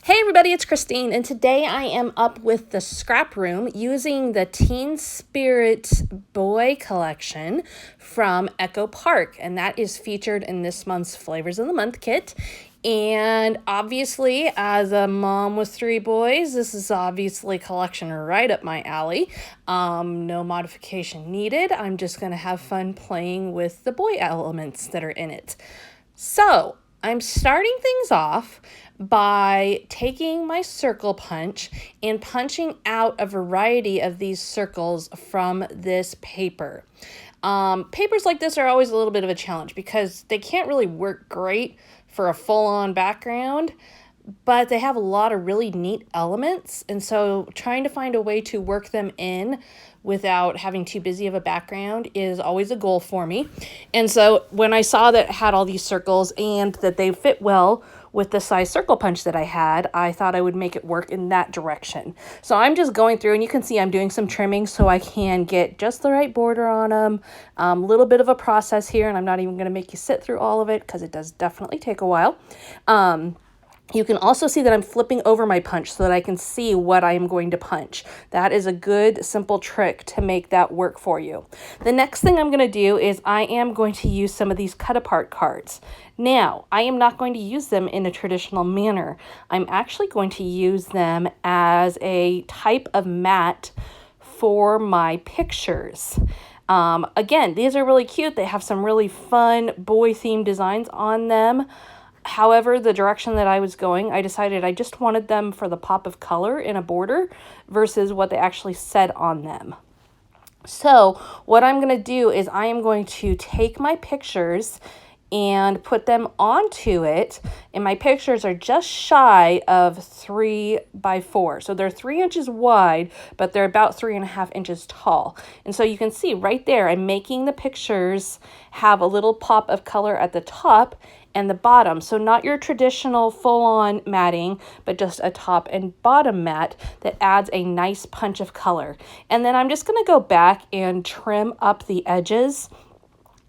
Hey everybody, it's Christine, and today I am up with the Scrap Room using the Teen Spirit Boy collection from Echo Park, and that is featured in this month's Flavors of the Month kit. And obviously, as a mom with 3 boys, this is obviously a collection right up my alley. No modification needed. I'm just going to have fun playing with the boy elements that are in it. So, I'm starting things off by taking my circle punch and punching out a variety of these circles from this paper. Papers like this are always a little bit of a challenge because they can't really work great for a full-on background, but they have a lot of really neat elements, and so trying to find a way to work them in without having too busy of a background is always a goal for me. And so when I saw that it had all these circles and that they fit well with the size circle punch that I had, I thought I would make it work in that direction. So I'm just going through, and you can see I'm doing some trimming so I can get just the right border on them. A little bit of a process here, and I'm not even going to make you sit through all of it because it does definitely take a while. You can also see that I'm flipping over my punch so that I can see what I am going to punch. That is a good, simple trick to make that work for you. The next thing I'm going to do is I am going to use some of these cut-apart cards. Now, I am not going to use them in a traditional manner. I'm actually going to use them as a type of mat for my pictures. Again, these are really cute. They have some really fun boy-themed designs on them. However, the direction that I was going, I decided I just wanted them for the pop of color in a border versus what they actually said on them. So what I'm going to do is I am going to take my pictures and put them onto it, and my pictures are just shy of 3 by 4. So they're 3 inches wide, but they're about 3.5 inches tall. And so you can see right there, I'm making the pictures have a little pop of color at the top and the bottom. So not your traditional full-on matting, but just a top and bottom mat that adds a nice punch of color. And then I'm just going to go back and trim up the edges,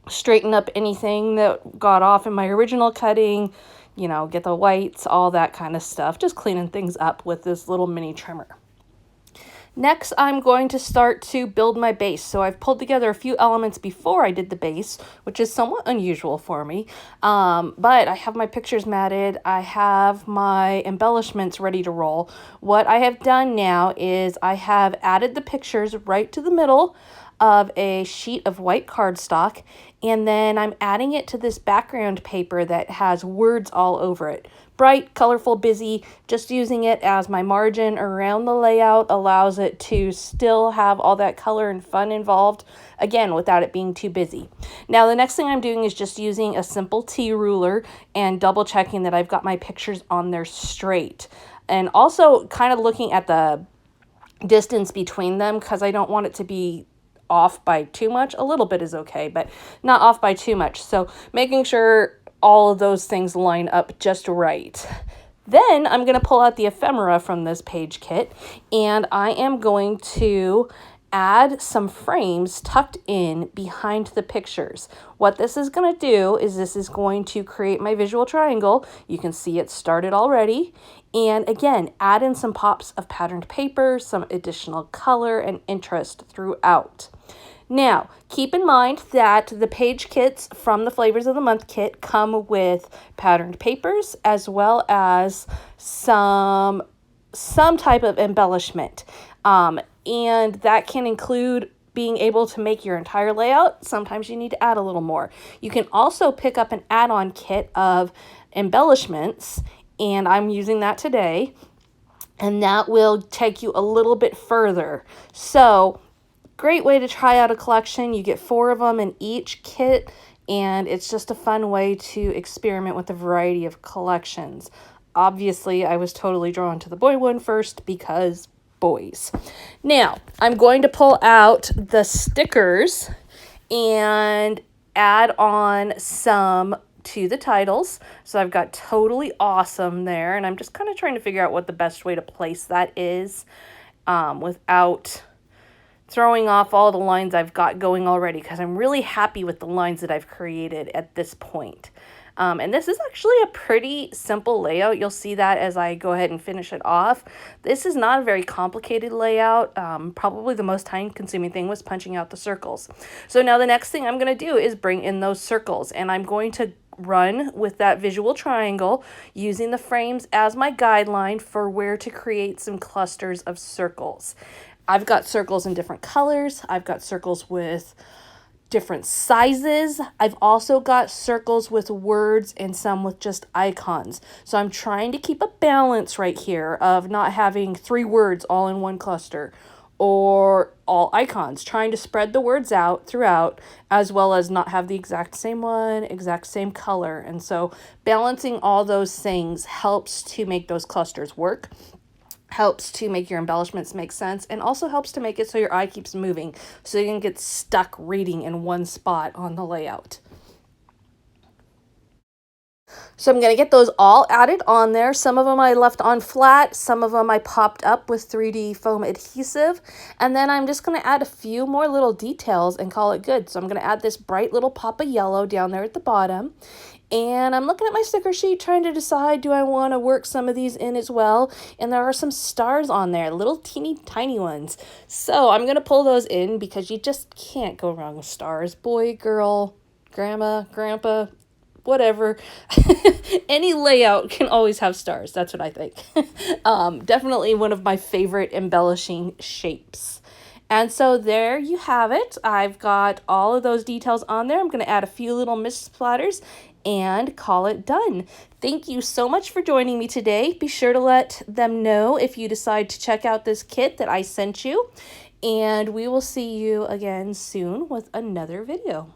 straighten up anything that got off in my original cutting, you know, get the whites, all that kind of stuff, just cleaning things up with this little mini trimmer. Next, I'm going to start to build my base. So I've pulled together a few elements before I did the base, which is somewhat unusual for me. But I have my pictures matted. I have my embellishments ready to roll. What I have done now is I have added the pictures right to the middle of a sheet of white cardstock, and then I'm adding it to this background paper that has words all over it. Bright, colorful, busy, just using it as my margin around the layout allows it to still have all that color and fun involved, again, without it being too busy. Now, the next thing I'm doing is just using a simple T ruler and double checking that I've got my pictures on there straight. And also kind of looking at the distance between them because I don't want it to be off by too much. A little bit is okay, but not off by too much. So making sure all of those things line up just right. Then I'm going to pull out the ephemera from this page kit, and I am going to add some frames tucked in behind the pictures. What this is going to do is this is going to create my visual triangle. You can see it started already. And again, add in some pops of patterned paper, some additional color and interest throughout. Now, keep in mind that the page kits from the Flavors of the Month kit come with patterned papers as well as some type of embellishment. And that can include being able to make your entire layout. Sometimes you need to add a little more. You can also pick up an add-on kit of embellishments, and I'm using that today, and that will take you a little bit further. So, great way to try out a collection. You get 4 of them in each kit, and it's just a fun way to experiment with a variety of collections. Obviously, I was totally drawn to the boy one first because boys. Now, I'm going to pull out the stickers and add on some to the titles. So I've got Totally Awesome there, and I'm just kind of trying to figure out what the best way to place that is without throwing off all the lines I've got going already, because I'm really happy with the lines that I've created at this point. And this is actually a pretty simple layout. You'll see that as I go ahead and finish it off. This is not a very complicated layout. Probably the most time-consuming thing was punching out the circles. So now the next thing I'm going to do is bring in those circles, and I'm going to run with that visual triangle using the frames as my guideline for where to create some clusters of circles. I've got circles in different colors. I've got circles with different sizes. I've also got circles with words and some with just icons. So I'm trying to keep a balance right here of not having 3 words all in one cluster or all icons, trying to spread the words out throughout, as well as not have the exact same one, exact same color. And so balancing all those things helps to make those clusters work, helps to make your embellishments make sense, and also helps to make it so your eye keeps moving so you can get stuck reading in one spot on the layout. So I'm going to get those all added on there. Some of them I left on flat, some of them I popped up with 3D foam adhesive, and then I'm just going to add a few more little details and call it good. So I'm going to add this bright little pop of yellow down there at the bottom. And I'm looking at my sticker sheet trying to decide, do I want to work some of these in as well? And there are some stars on there, little teeny tiny ones. So I'm going to pull those in because you just can't go wrong with stars. Boy, girl, grandma, grandpa, whatever. Any layout can always have stars. That's what I think. Definitely one of my favorite embellishing shapes. And so there you have it. I've got all of those details on there. I'm going to add a few little mist splatters and call it done. Thank you so much for joining me today. Be sure to let them know if you decide to check out this kit that I sent you. And we will see you again soon with another video.